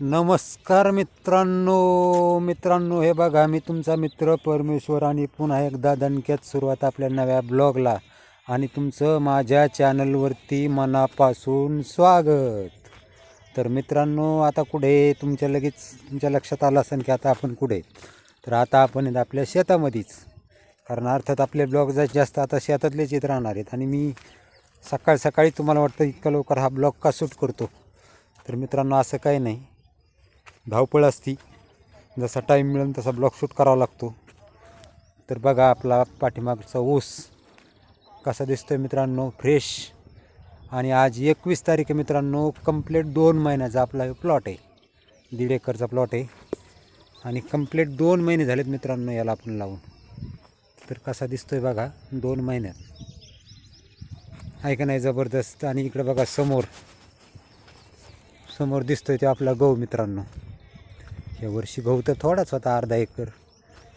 नमस्कार मित्रांनो, हे बघा मी तुमचा मित्र परमेश्वर आणि पुन्हा एकदा दणक्यात सुरुवात आपल्या नव्या ब्लॉगला आणि तुमचं माझ्या चॅनलवरती मनापासून स्वागत. तर मित्रांनो, आता कुठे तुमच्या लक्षात आलं असेल की आता आपण कुठे, तर आता आपण आपल्या शेतामध्येच. कारण अर्थात आपले ब्लॉग जास्त आता शेतातलेच येत राहणार आहेत आणि मी सकाळी तुम्हाला वाटतं इतका लवकर हा ब्लॉग का शूट करतो. तर मित्रांनो, असं काही नाही, धावपळ असती, जसा टाईम मिळेल तसा ब्लॉग शूट करावा लागतो. तर बघा आपला पाठीमागचा ऊस कसा दिसतोय मित्रांनो, फ्रेश. आणि आज 21 तारीख आहे मित्रांनो, कंप्लीट 2 महिन्याचा आपला हे प्लॉट आहे. 1.5 एकरचा प्लॉट आहे आणि कंप्लीट 2 महिने झालेत मित्रांनो याला आपण लावून. तर कसा दिसतोय बघा 2 महिन्यात, आहे का नाही जबरदस्त. आणि इकडे बघा समोर दिसतोय ते आपला गहू मित्रांनो. या वर्षी गहू तर थोडाच होता, 1/2 एकर.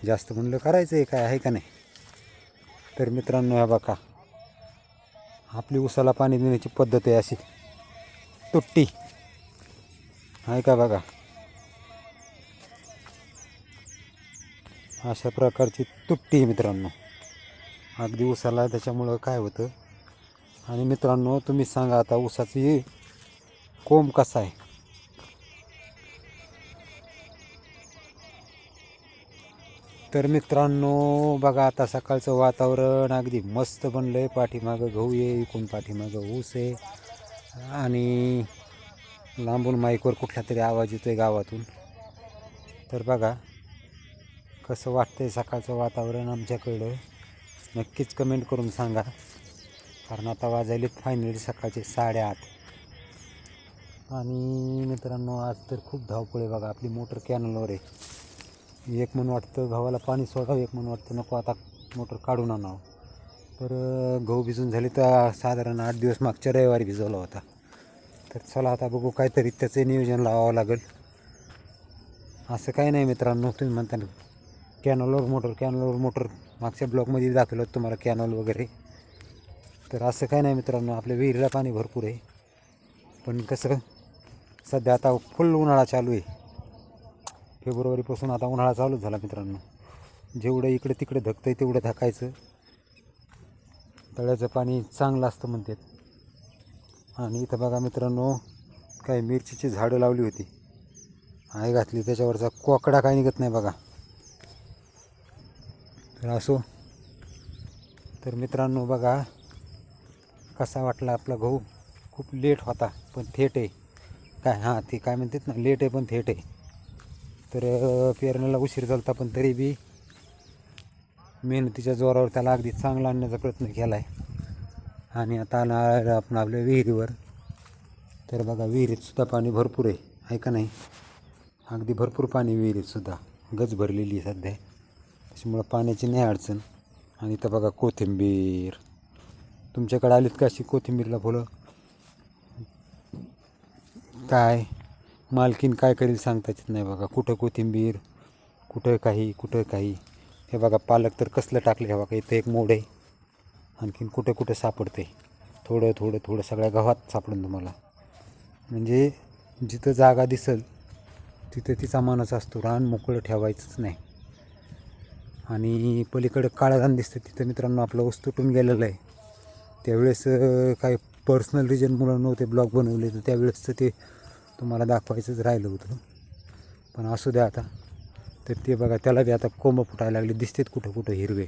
जास्त म्हणलं करायचं आहे काय, आहे का नाही. तर मित्रांनो, ह्या बघा आपली उसाला पाणी देण्याची पद्धत आहे अशी तुट्टी, आहे का बघा. अशा प्रकारची तुट्टी मित्रांनो अगदी उसाला. त्याच्यामुळं काय होतं, आणि मित्रांनो तुम्ही सांगा आता उसाची कोंब कसा आहे. तर मित्रांनो बघा, आता सकाळचं वातावरण अगदी मस्त बनलं आहे. पाठीमागं गहू आहे, इकडून पाठीमागं ऊस आहे आणि लांबून माईकवर कुठला तरी आवाज येतो आहे गावातून. तर बघा कसं वाटतंय सकाळचं वातावरण आमच्याकडं, नक्कीच कमेंट करून सांगा. कारण आता वाजायले फायनली सकाळचे 8:30. आणि मित्रांनो आज तर खूप धावपळ आहे बघा. आपली मोटर कॅनलवर आहे. एक मन वाटतं गव्हाला पाणी सोडावं, एक मन वाटतं नको आता मोटर काढून आणावं. तर गहू भिजून झाले तर साधारण 8 दिवस मागच्या रविवारी भिजवला होता. तर चला आता बघू काहीतरी त्याचं नियोजन लावावं लागेल. असं काही नाही मित्रांनो, तुम्ही म्हणता ना कॅनलवर मोटर मागच्या ब्लॉकमध्ये दाखवलं होतं तुम्हाला कॅनल वगैरे. तर असं काही नाही मित्रांनो, आपल्या विहिरीला पाणी भरपूर आहे. पण कसं सध्या आता फुल उन्हाळा चालू आहे. फेब्रुवारीपासून आता उन्हाळा चालूच झाला मित्रांनो. जेवढं इकडे तिकडे धकतं आहे तेवढं धकायचं. तळ्याचं पाणी चांगलं असतं म्हणतात. आणि इथं बघा मित्रांनो, काही मिरचीची झाडं लावली होती, आहे घातली, त्याच्यावरचा कोकडा काही निघत नाही बघा. तर असो. तर मित्रांनो बघा कसा वाटला आपला गहू. खूप लेट होता पण थेट आहे काय, हां ते काय म्हणतात ना, लेट आहे पण थेट आहे. तर पेरण्याला उशीर झाला पण तरी बी मेहनतीच्या जोरावर त्याला अगदी चांगला आणण्याचा प्रयत्न केला आहे. आणि आता आला आपण आपल्या विहिरीवर. तर बघा विहिरीतसुद्धा पाणी भरपूर आहे का नाही. अगदी भरपूर पाणी विहिरीतसुद्धा, गज भरलेली आहे सध्या, त्याच्यामुळं पाण्याची नाही अडचण. आणि इथं बघा कोथिंबीर. तुमच्याकडे आलीत का अशी कोथिंबीरला फुलं? काय मालकीन काय करेल सांगता येत नाही बघा. कुठं कोथिंबीर, कुठं काही. हे बघा पालक तर कसलं टाकलं. हे बघा इथं एक मोड आहे, आणखीन कुठं सापडते. थोडं सगळ्या गावात सापडून तुम्हाला. म्हणजे जिथं जागा दिसेल तिथं तिचा मानच असतो. रान मोकळं ठेवायचंच नाही. आणि पलीकडं काळं रान दिसतं तिथं मित्रांनो आपलं ऊस तुटून गेलेलं आहे. त्यावेळेस काही पर्सनल रिजनमुळे नव्हते ब्लॉग बनवले, तर त्यावेळेसचं ते तुम्हाला दाखवायचंच राहिलं होतं. पण असू द्या आता. तर ते बघा त्याला बी आता कोंब फुटायला लागले, दिसतेत कुठं हिरवे.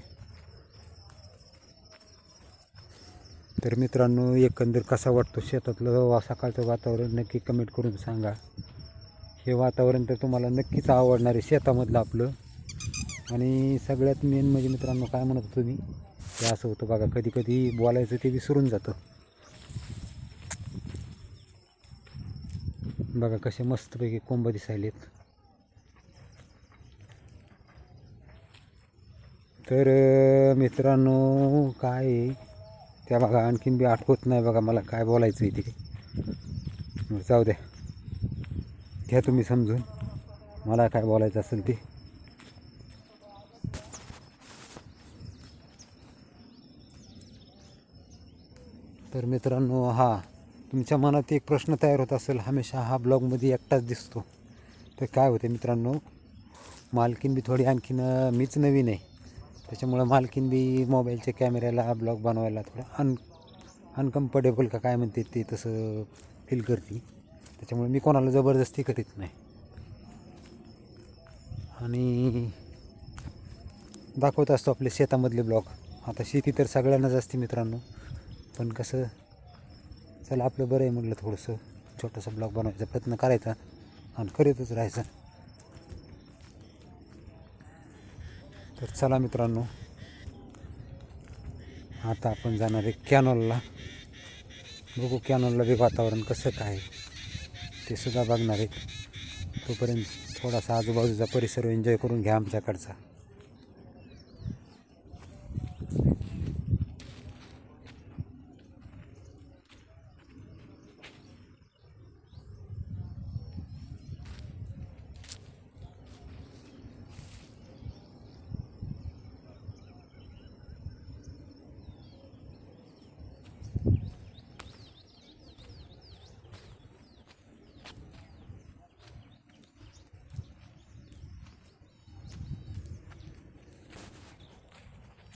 तर मित्रांनो एकंदर कसा वाटतो शेतातलं सकाळचं वातावरण नक्की कमेंट करून सांगा. हे वातावरण तर तुम्हाला नक्कीच आवडणार आहे शेतामधलं आपलं. आणि सगळ्यात मेन म्हणजे मित्रांनो काय म्हणत होतो मी, ते असं होतं बघा, कधी बोलायचं ते विसरून जातं. बघा कसे मस्तपैकी कोंब दिसायलेत. तर मित्रांनो काय त्या बघा आणखीन बी आठवत नाही बघा मला काय बोलायचं आहे ते. जाऊ द्या, घ्या तुम्ही समजून मला काय बोलायचं असेल ते. तर मित्रांनो तुमच्या मनात एक प्रश्न तयार होत असेल, हमेशा हा ब्लॉगमध्ये एकटाच दिसतो. तर काय होते मित्रांनो, मालकीन बी थोडी आणखीन मीच नवीन आहे, त्याच्यामुळं मालकीन बी मोबाईलच्या कॅमेऱ्याला ब्लॉग बनवायला थोडं अनकम्फर्टेबल का काय म्हणते ते तसं फील करते. त्याच्यामुळे मी कोणाला जबरदस्ती करीत नाही आणि दाखवत असतो आपले शेतामधले ब्लॉग. आता शेती तर सगळ्यांनाच असते मित्रांनो, पण कसं चला आपलं बरं आहे म्हटलं थोडंसं छोटंसं ब्लॉग बनवायचा प्रयत्न करायचा आणि करीतच राहायचं. तर चला मित्रांनो, आता आपण जाणार आहे कॅनॉलला. बघू कॅनॉलला बी वातावरण कसं काय ते सुद्धा बघणार आहे. तोपर्यंत थोडासा आजूबाजूचा परिसर एन्जॉय करून घ्या आमच्याकडचा.